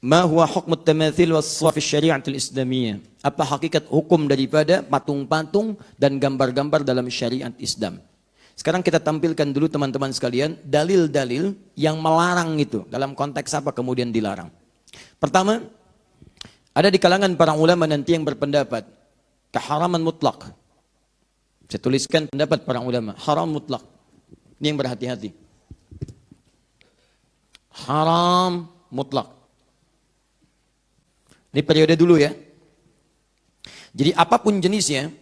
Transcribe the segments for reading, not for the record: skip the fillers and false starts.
Ma huwa hukmut tamathil was fi syari'atil islamiyah? Apa hakikat hukum daripada patung-patung dan gambar-gambar dalam syariat Islam? Sekarang kita tampilkan dulu teman-teman sekalian dalil-dalil yang melarang itu. Dalam konteks apa kemudian dilarang? Pertama, ada di kalangan para ulama nanti yang berpendapat keharaman mutlak. Saya tuliskan pendapat para ulama, haram mutlak. Ini yang berhati-hati. Haram mutlak. Ini periode dulu ya. Jadi apapun jenisnya,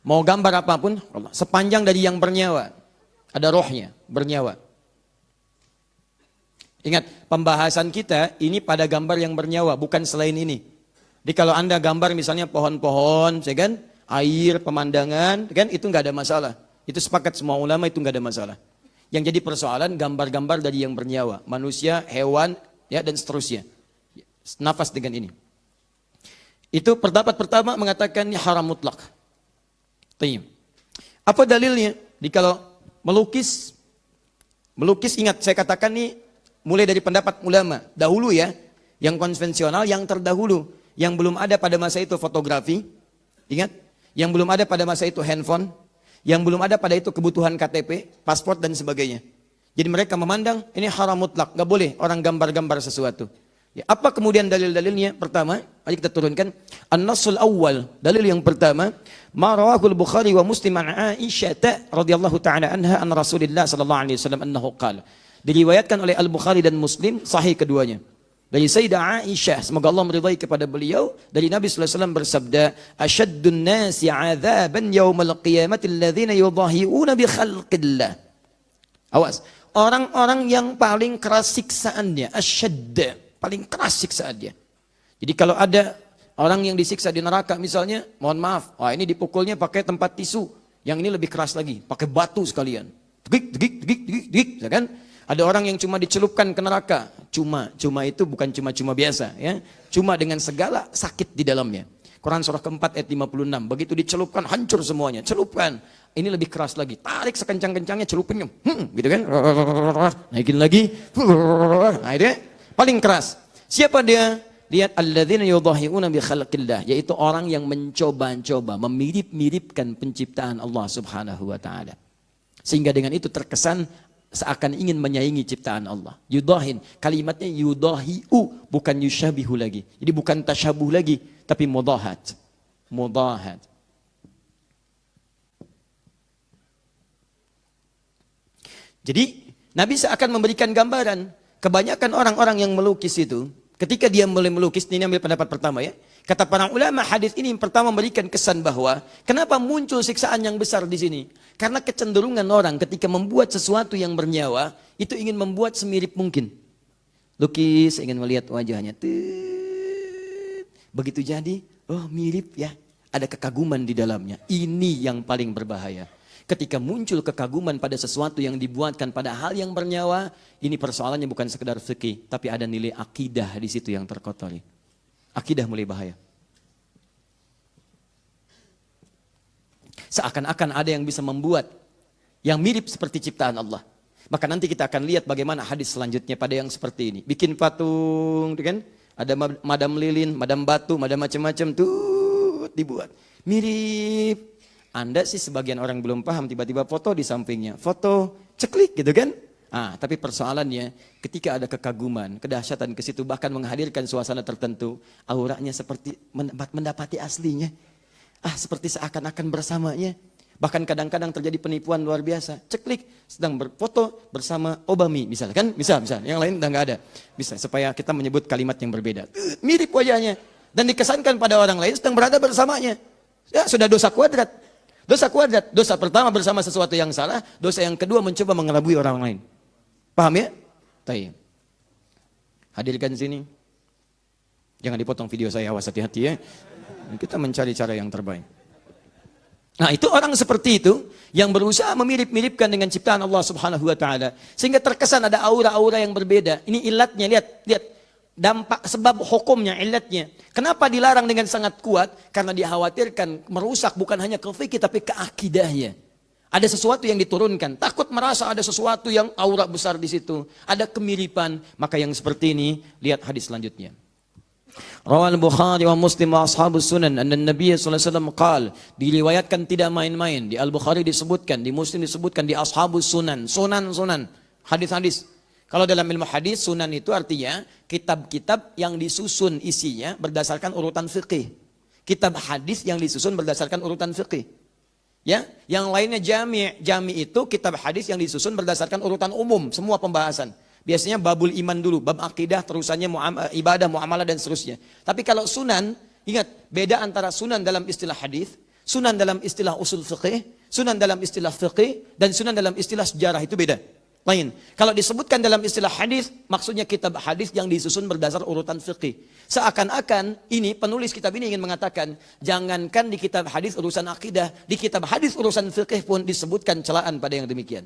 mau gambar apapun, sepanjang dari yang bernyawa, ada rohnya, bernyawa. Ingat, pembahasan kita ini pada gambar yang bernyawa, bukan selain ini. Jadi kalau Anda gambar misalnya pohon-pohon, ya kan, air, pemandangan, kan, itu nggak ada masalah. Itu sepakat semua ulama, itu nggak ada masalah. Yang jadi persoalan gambar-gambar dari yang bernyawa, manusia, hewan, ya dan seterusnya. Nafas dengan ini. Itu pendapat pertama mengatakan ini haram mutlak. Apa dalilnya? Jadi kalau melukis ingat saya katakan ini mulai dari pendapat ulama dahulu ya, yang konvensional, yang terdahulu, yang belum ada pada masa itu fotografi, ingat, yang belum ada pada masa itu handphone, yang belum ada pada itu kebutuhan KTP, paspor dan sebagainya. Jadi mereka memandang ini haram mutlak, nggak boleh orang gambar-gambar sesuatu. Ya, apa kemudian dalil-dalilnya? Pertama, mari kita turunkan. An-Nassul Awwal, dalil yang pertama, ma rawahul Bukhari wa Muslim an Aisyah radhiyallahu taala anha an Rasulillah sallallahu alaihi wasallam annahu qala. Diriwayatkan oleh Al-Bukhari dan Muslim, sahih keduanya. Dari Sayyidah Aisyah, semoga Allah meridai kepada beliau, dari Nabi sallallahu alaihi wasallam bersabda, "Asyaddun nasi 'adzaban yaumal qiyamati alladhina yudahi'una bi khalqillah." Awas, orang-orang yang paling keras siksaannya, asyadd, paling keras siksaannya. Jadi kalau ada orang yang disiksa di neraka misalnya, mohon maaf, wah ini dipukulnya pakai tempat tisu, yang ini lebih keras lagi, pakai batu sekalian. Degik, ya kan? Ada orang yang cuma dicelupkan ke neraka, cuma itu bukan cuma biasa, ya. Cuma dengan segala sakit di dalamnya. Quran surah keempat ayat 56, begitu dicelupkan hancur semuanya, celupkan. Ini lebih keras lagi, tarik sekencang-kencangnya, celupinnya, gitu kan? Naikin lagi, nah itu ya. Paling keras. Siapa dia? Lihat alladzina yudahi'una bi khalqillah, yaitu orang yang mencoba-coba memirip-miripkan penciptaan Allah Subhanahu wa taala. Sehingga dengan itu terkesan seakan ingin menyaingi ciptaan Allah. Yudahin, kalimatnya yudahi'u, bukan yushabihu lagi. Jadi bukan tasyabuh lagi, tapi mudahat. Mudahat. Jadi Nabi seakan memberikan gambaran. Kebanyakan orang-orang yang melukis itu, ketika dia mulai melukis, ini ambil pendapat pertama ya. Kata para ulama, hadis ini yang pertama memberikan kesan bahwa kenapa muncul siksaan yang besar di sini? Karena kecenderungan orang ketika membuat sesuatu yang bernyawa, itu ingin membuat semirip mungkin. Lukis, ingin melihat wajahnya. Begitu jadi, oh mirip ya. Ada kekaguman di dalamnya. Ini yang paling berbahaya. Ketika muncul kekaguman pada sesuatu yang dibuatkan pada hal yang bernyawa, ini persoalannya bukan sekedar fikih, tapi ada nilai akidah di situ yang terkotori. Akidah mulai bahaya. Seakan-akan ada yang bisa membuat yang mirip seperti ciptaan Allah. Maka nanti kita akan lihat bagaimana hadis selanjutnya pada yang seperti ini. Bikin patung, kan? Ada madam lilin, madam batu, madam macam-macam tuh dibuat. Mirip. Anda sih sebagian orang belum paham, tiba-tiba foto di sampingnya. Foto, ceklik gitu kan? Tapi persoalannya ketika ada kekaguman, kedahsyatan ke situ, bahkan menghadirkan suasana tertentu, auranya seperti mendapati aslinya. Seperti seakan-akan bersamanya. Bahkan kadang-kadang terjadi penipuan luar biasa. Ceklik, sedang berfoto bersama Obami misalnya kan? Misal, yang lain udah nggak ada. Bisa supaya kita menyebut kalimat yang berbeda. Mirip wajahnya. Dan dikesankan pada orang lain sedang berada bersamanya. Ya, sudah dosa kuadrat. Dosa kuadrat, dosa pertama bersama sesuatu yang salah, dosa yang kedua mencoba mengelabui orang lain. Paham ya? Tayyib. Hadirkan sini. Jangan dipotong video saya, awas hati-hati ya. Kita mencari cara yang terbaik. Nah, itu orang seperti itu yang berusaha memirip-miripkan dengan ciptaan Allah Subhanahu wa taala sehingga terkesan ada aura-aura yang berbeda. Ini ilatnya, lihat. Dampak sebab hukumnya, ilatnya. Kenapa dilarang dengan sangat kuat? Karena dikhawatirkan merusak bukan hanya ke fikih tapi ke akidahnya. Ada sesuatu yang diturunkan, takut merasa ada sesuatu yang aura besar di situ, ada kemiripan. Maka yang seperti ini, lihat hadis selanjutnya. Rawal Bukhari wa Muslim wa ashabus sunan anna Nabi sallallahu alaihi wasallam qala, diriwayatkan tidak main-main, di Al-Bukhari disebutkan, di Muslim disebutkan, di ashabus sunan, sunan, hadis-hadis. Kalau dalam ilmu hadis, sunan itu artinya kitab-kitab yang disusun isinya berdasarkan urutan fikih. Kitab hadis yang disusun berdasarkan urutan fikih. Ya, yang lainnya jami'. Jami' itu kitab hadis yang disusun berdasarkan urutan umum, semua pembahasan. Biasanya babul iman dulu, bab akidah, terusannya ibadah, muamalah dan seterusnya. Tapi kalau sunan, ingat beda antara sunan dalam istilah hadis, sunan dalam istilah usul fiqih, sunan dalam istilah fiqih, dan sunan dalam istilah sejarah itu beda. Lain. Kalau disebutkan dalam istilah hadis, maksudnya kitab hadis yang disusun berdasar urutan fiqih. Seakan-akan ini penulis kitab ini ingin mengatakan, jangankan di kitab hadis urusan akidah, di kitab hadis urusan fiqih pun disebutkan celaan pada yang demikian.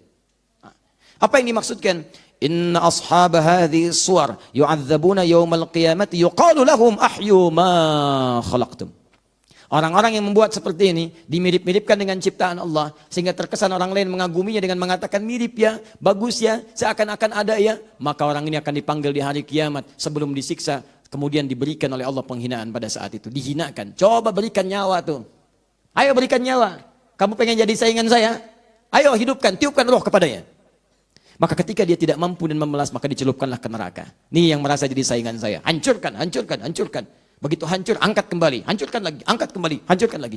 Apa yang dimaksudkan? Inna ashab hadhihi suwar yu'adzabuna yawmal qiyamati yuqalu lahum ahyu ma khalaqtum. Orang-orang yang membuat seperti ini dimirip-miripkan dengan ciptaan Allah sehingga terkesan orang lain mengaguminya dengan mengatakan mirip ya, bagus ya, seakan-akan ada ya, maka orang ini akan dipanggil di hari kiamat sebelum disiksa, kemudian diberikan oleh Allah penghinaan pada saat itu, dihinakan. Coba berikan nyawa tuh. Ayo berikan nyawa. Kamu pengen jadi saingan saya? Ayo hidupkan, tiupkan roh kepadanya. Maka ketika dia tidak mampu dan memelas, maka dicelupkanlah ke neraka. Nih yang merasa jadi saingan saya. Hancurkan. Begitu hancur, angkat kembali. Hancurkan lagi, angkat kembali, hancurkan lagi.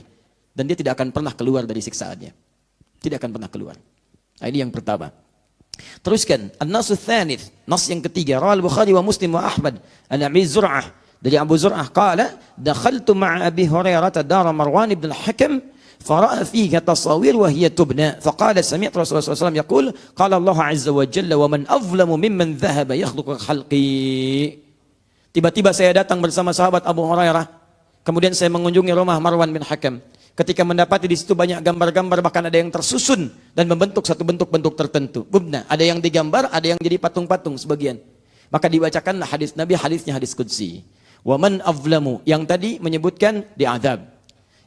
Dan dia tidak akan pernah keluar dari siksaannya. Tidak akan pernah keluar. Nah, ini yang pertama. Teruskan. An-nasu tsanits. Nas yang ketiga. Rawal Bukhari wa Muslim wa Ahmad. An Abi Zur'ah. Dari Abu Zur'ah. Qala, dakhaltu ma'a Abi Hurairah dara Marwan ibn al-Hakam. فرأى فيها تصاوير وهي تبنى فقال سمعت رسول الله صلى الله عليه وسلم يقول قال الله عز وجل ومن أظلم ممن ذهب يخلق خلقي. Tiba-tiba saya datang bersama sahabat Abu Hurairah, kemudian saya mengunjungi rumah Marwan bin Hakam. Ketika mendapati di situ banyak gambar-gambar, bahkan ada yang tersusun dan membentuk satu bentuk-bentuk tertentu. Bubna, ada yang digambar, ada yang jadi patung-patung sebagian. Maka dibacakanlah hadis Nabi, hadisnya hadis qudsi. Wa man azlamu, yang tadi menyebutkan diazab.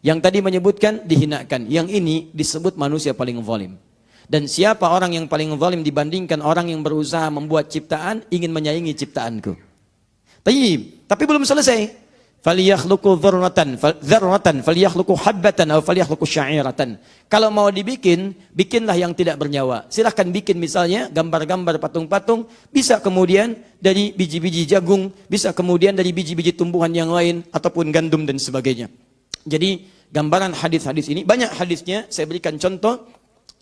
Yang tadi menyebutkan dihinakan. Yang ini disebut manusia paling zalim. Dan siapa orang yang paling zalim dibandingkan orang yang berusaha membuat ciptaan, ingin menyaingi ciptaanku. Tapi belum selesai. Falyakhluqu dzarratan, falyakhluqu habbatan atau falyakhluqu sya'iratan. Kalau mau dibikin, bikinlah yang tidak bernyawa. Silahkan bikin misalnya gambar-gambar patung-patung, bisa kemudian dari biji-biji jagung, bisa kemudian dari biji-biji tumbuhan yang lain ataupun gandum dan sebagainya. Jadi gambaran hadis-hadis ini, banyak hadisnya, saya berikan contoh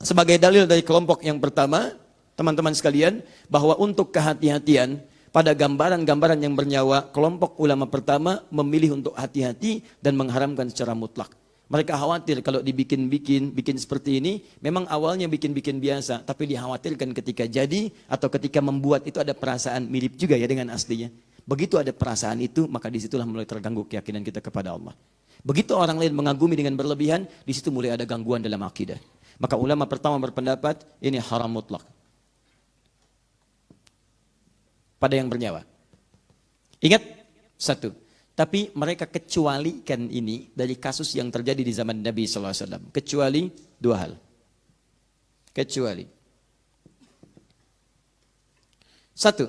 sebagai dalil dari kelompok yang pertama, teman-teman sekalian, bahwa untuk kehati-hatian pada gambaran-gambaran yang bernyawa, kelompok ulama pertama memilih untuk hati-hati dan mengharamkan secara mutlak. Mereka khawatir kalau bikin seperti ini, memang awalnya bikin biasa, tapi dikhawatirkan ketika jadi atau ketika membuat itu ada perasaan mirip juga ya dengan aslinya. Begitu ada perasaan itu, maka disitulah mulai terganggu keyakinan kita kepada Allah. Begitu orang lain mengagumi dengan berlebihan, di situ mulai ada gangguan dalam akidah. Maka ulama pertama berpendapat ini haram mutlak pada yang bernyawa. Ingat satu, tapi mereka kecualikan ini dari kasus yang terjadi di zaman Nabi SAW. Kecuali dua hal. Kecuali satu,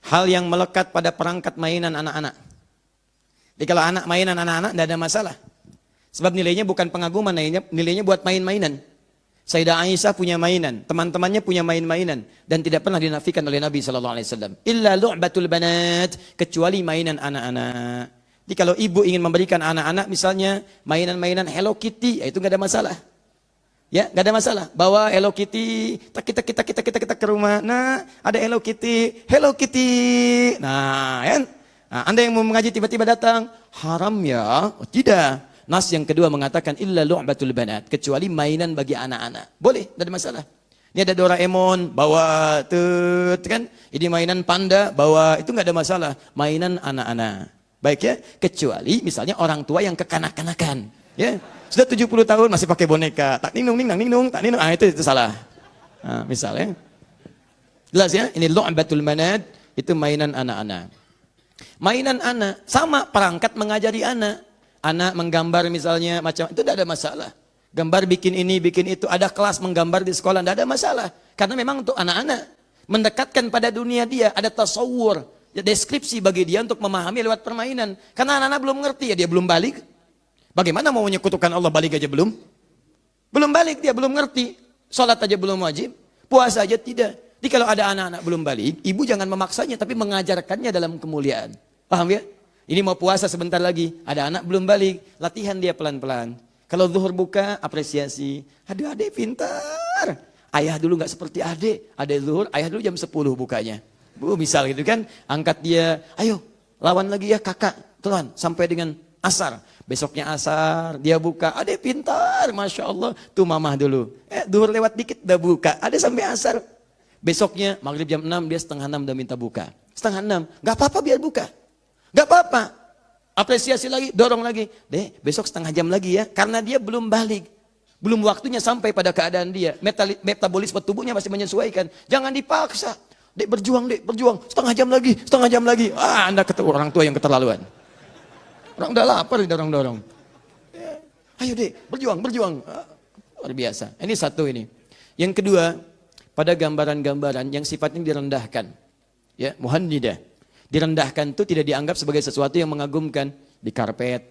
hal yang melekat pada perangkat mainan anak-anak. Jadi kalau anak mainan anak-anak tidak ada masalah. Sebab nilainya bukan pengaguman, nilainya buat main-mainan. Sayyidah Aisyah punya mainan, teman-temannya punya main-mainan, dan tidak pernah dinafikan oleh Nabi SAW. Illa lu'batul banat, kecuali mainan anak-anak. Jadi kalau ibu ingin memberikan anak-anak misalnya mainan-mainan Hello Kitty, ya itu nggak ada masalah. Ya, nggak ada masalah. Bawa Hello Kitty, kita ke rumah. Nah, ada Hello Kitty. Nah, kan? Nah, Anda yang mau mengaji tiba-tiba datang, haram ya? Oh, tidak. Nas yang kedua mengatakan illa lu'batul banat, kecuali mainan bagi anak-anak. Boleh, tidak ada masalah. Ini ada Doraemon, bawa kan? Ini mainan panda, bawa, itu nggak ada masalah. Mainan anak-anak. Baik ya, kecuali misalnya orang tua yang kekanak-kanakan, ya. Sudah 70 tahun masih pakai boneka, tak ninung, itu salah. Nah, misalnya. Jelas ya, ini lu'batul banat, itu mainan anak-anak. Mainan anak, sama perangkat mengajari anak. Anak menggambar misalnya, macam itu tidak ada masalah. Gambar bikin ini, bikin itu, ada kelas menggambar di sekolah, tidak ada masalah. Karena memang untuk anak-anak, mendekatkan pada dunia dia, ada tasawur. deskripsi bagi dia untuk memahami lewat permainan. Karena anak-anak belum ngerti, ya dia belum balik. Bagaimana mau menyekutukan Allah, balik aja belum? Belum balik, dia belum ngerti. Sholat aja belum wajib, puasa aja tidak. Jadi kalau ada anak-anak belum balik, ibu jangan memaksanya, tapi mengajarkannya dalam kemuliaan. Paham ya? Ini mau puasa sebentar lagi, ada anak belum balik, latihan dia pelan-pelan. Kalau zuhur buka, apresiasi. Aduh adik pintar. Ayah dulu nggak seperti adik, zuhur, ayah dulu jam 10 bukanya. Bu, misal gitu kan, angkat dia, ayo lawan lagi ya kakak, telan, sampai dengan asar. Besoknya asar, dia buka, adik pintar, Masya Allah. Tuh mamah dulu, zuhur lewat dikit udah buka, ada sampai asar. Besoknya maghrib jam 6, dia setengah 6 udah minta buka. Setengah 6, nggak apa-apa biar buka. Nggak apa-apa, apresiasi lagi, dorong lagi. Dek, besok setengah jam lagi ya, karena dia belum balik. Belum waktunya sampai pada keadaan dia. Metabolisme tubuhnya masih menyesuaikan. Jangan dipaksa. Dek berjuang, setengah jam lagi. Anda ketemu orang tua yang keterlaluan. Orang udah lapar, didorong-dorong. Ayo dek, berjuang. Luar biasa. Ini satu ini. Yang kedua, pada gambaran-gambaran yang sifatnya direndahkan. Ya, muhannidah. Direndahkan itu tidak dianggap sebagai sesuatu yang mengagumkan. Di karpet,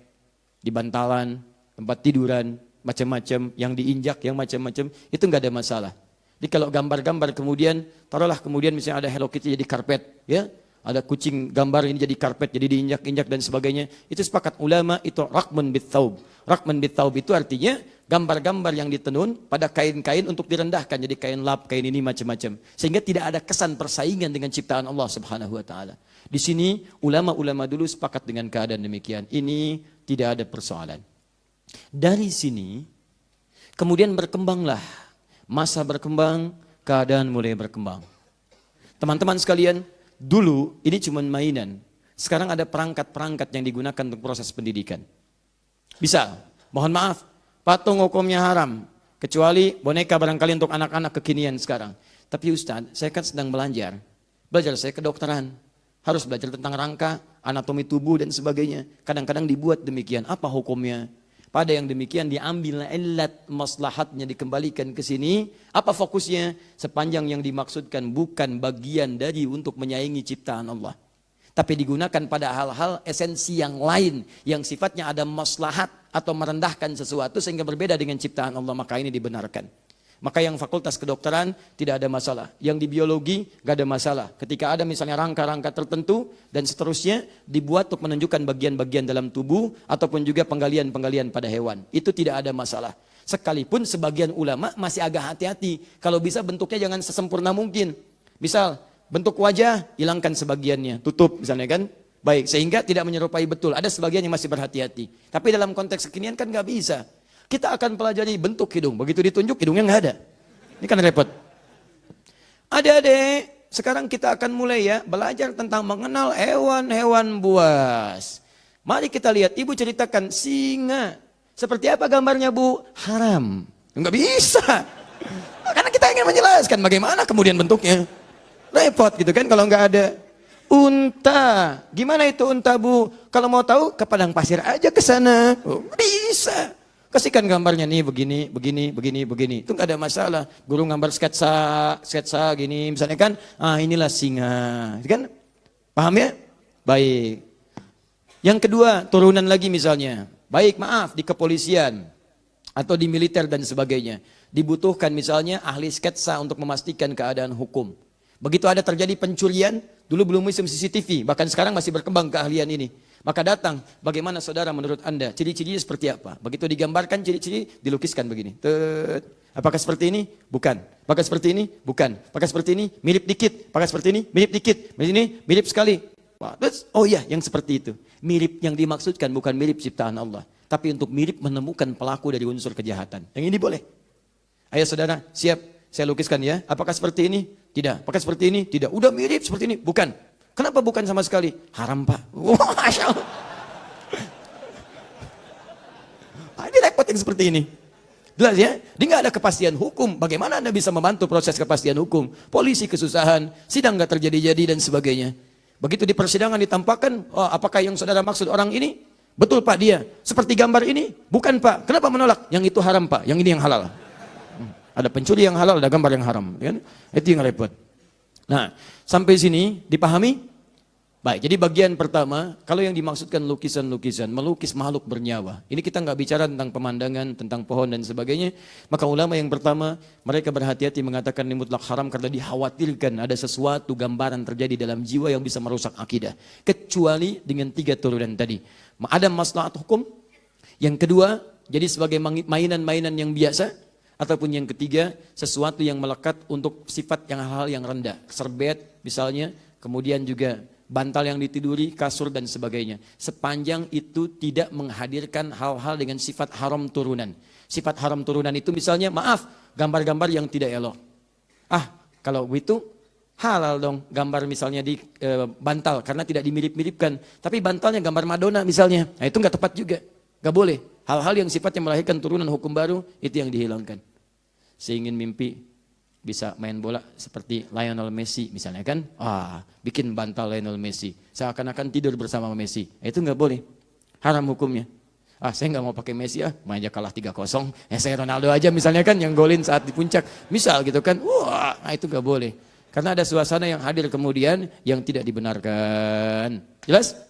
di bantalan, tempat tiduran, macam-macam, yang diinjak, yang macam-macam, itu nggak ada masalah. Jadi kalau gambar-gambar kemudian, taruhlah kemudian misalnya ada Hello Kitty jadi karpet, ya, ada kucing gambar ini jadi karpet, jadi diinjak-injak dan sebagainya, itu sepakat ulama itu rakman bit-thaub. Rakman bit-thaub itu artinya gambar-gambar yang ditenun pada kain-kain untuk direndahkan, jadi kain lap, kain ini macam-macam, sehingga tidak ada kesan persaingan dengan ciptaan Allah Subhanahu Wa Taala. Di sini ulama-ulama dulu sepakat dengan keadaan demikian. Ini tidak ada persoalan. Dari sini, kemudian berkembanglah, masa berkembang, keadaan mulai berkembang. Teman-teman sekalian, dulu ini cuma mainan, sekarang ada perangkat-perangkat yang digunakan untuk proses pendidikan. Bisa, mohon maaf, patung hukumnya haram, kecuali boneka barangkali untuk anak-anak kekinian sekarang. Tapi Ustadz, saya kan sedang belajar saya kedokteran, harus belajar tentang rangka, anatomi tubuh dan sebagainya. Kadang-kadang dibuat demikian, apa hukumnya? Pada yang demikian diambil illat maslahatnya dikembalikan ke sini. Apa fokusnya? Sepanjang yang dimaksudkan bukan bagian dari untuk menyaingi ciptaan Allah. Tapi digunakan pada hal-hal esensi yang lain. Yang sifatnya ada maslahat atau merendahkan sesuatu sehingga berbeda dengan ciptaan Allah. Maka ini dibenarkan. Maka yang fakultas kedokteran tidak ada masalah. Yang di biologi gak ada masalah. Ketika ada misalnya rangka-rangka tertentu dan seterusnya dibuat untuk menunjukkan bagian-bagian dalam tubuh ataupun juga penggalian-penggalian pada hewan. Itu tidak ada masalah. Sekalipun sebagian ulama masih agak hati-hati. Kalau bisa bentuknya jangan sesempurna mungkin. Misal bentuk wajah hilangkan sebagiannya, tutup misalnya kan. Baik, sehingga tidak menyerupai betul. Ada sebagian yang masih berhati-hati. Tapi dalam konteks kekinian kan gak bisa. Kita akan pelajari bentuk hidung. Begitu ditunjuk, hidungnya nggak ada. Ini kan repot. Adik-adik, sekarang kita akan mulai ya belajar tentang mengenal hewan-hewan buas. Mari kita lihat, ibu ceritakan singa. Seperti apa gambarnya bu? Haram. Nggak bisa. Karena kita ingin menjelaskan bagaimana kemudian bentuknya. Repot gitu kan kalau nggak ada. Unta. Gimana itu unta bu? Kalau mau tahu ke padang pasir aja ke sana. Oh, bisa. Kasihkan gambarnya nih begini. Itu nggak ada masalah. Guru gambar sketsa gini misalnya kan. Inilah singa. Kan? Paham ya? Baik. Yang kedua, turunan lagi misalnya. Baik, maaf di kepolisian atau di militer dan sebagainya. Dibutuhkan misalnya ahli sketsa untuk memastikan keadaan hukum. Begitu ada terjadi pencurian, dulu belum musim CCTV, bahkan sekarang masih berkembang keahlian ini. Maka datang, bagaimana saudara menurut Anda? Ciri-cirinya seperti apa? Begitu digambarkan ciri-ciri, dilukiskan begini. Apakah seperti ini? Bukan. Apakah seperti ini? Bukan. Apakah seperti ini? Mirip dikit. Apakah seperti ini? Mirip dikit. Ini mirip sekali. Oh iya, yang seperti itu. Mirip yang dimaksudkan bukan mirip ciptaan Allah. Tapi untuk mirip menemukan pelaku dari unsur kejahatan. Yang ini boleh. Ayo saudara, siap. Saya lukiskan ya. Apakah seperti ini? Tidak. Apakah seperti ini? Tidak. Udah mirip seperti ini? Bukan. Kenapa bukan sama sekali? Haram pak. Wah, Masya Allah. Ini repot yang seperti ini. Jelas ya? Dia nggak ada kepastian hukum. Bagaimana Anda bisa membantu proses kepastian hukum? Polisi kesusahan, sidang nggak terjadi-jadi dan sebagainya. Begitu di persidangan ditampakkan, apakah yang saudara maksud orang ini? Betul pak dia. Seperti gambar ini? Bukan pak. Kenapa menolak? Yang itu haram pak. Yang ini yang halal. Ada pencuri yang halal, ada gambar yang haram. Kan? Itu yang repot. Nah, sampai sini dipahami? Baik, jadi bagian pertama, kalau yang dimaksudkan lukisan-lukisan, melukis makhluk bernyawa. Ini kita nggak bicara tentang pemandangan, tentang pohon dan sebagainya. Maka ulama yang pertama, mereka berhati-hati mengatakan ini mutlak haram karena dikhawatirkan ada sesuatu gambaran terjadi dalam jiwa yang bisa merusak akidah. Kecuali dengan 3 turunan tadi. Ada maslahat hukum. Yang kedua, jadi sebagai mainan-mainan yang biasa. Ataupun yang ketiga, sesuatu yang melekat untuk sifat yang hal-hal yang rendah. Serbet misalnya, kemudian juga bantal yang ditiduri, kasur dan sebagainya. Sepanjang itu tidak menghadirkan hal-hal dengan sifat haram turunan. Sifat haram turunan itu misalnya, maaf, gambar-gambar yang tidak elok. Kalau itu halal dong gambar misalnya di bantal karena tidak dimirip-miripkan. Tapi bantalnya gambar Madonna misalnya. Nah itu nggak tepat juga. Nggak boleh. Hal-hal yang sifatnya melahirkan turunan hukum baru itu yang dihilangkan. Saya ingin mimpi bisa main bola seperti Lionel Messi misalnya kan. Bikin bantal Lionel Messi. Seakan-akan tidur bersama Messi. Itu nggak boleh. Haram hukumnya. Saya nggak mau pakai Messi main aja kalah 3-0. Saya Ronaldo aja misalnya kan yang golin saat di puncak. Misal gitu kan. Itu nggak boleh. Karena ada suasana yang hadir kemudian yang tidak dibenarkan. Jelas?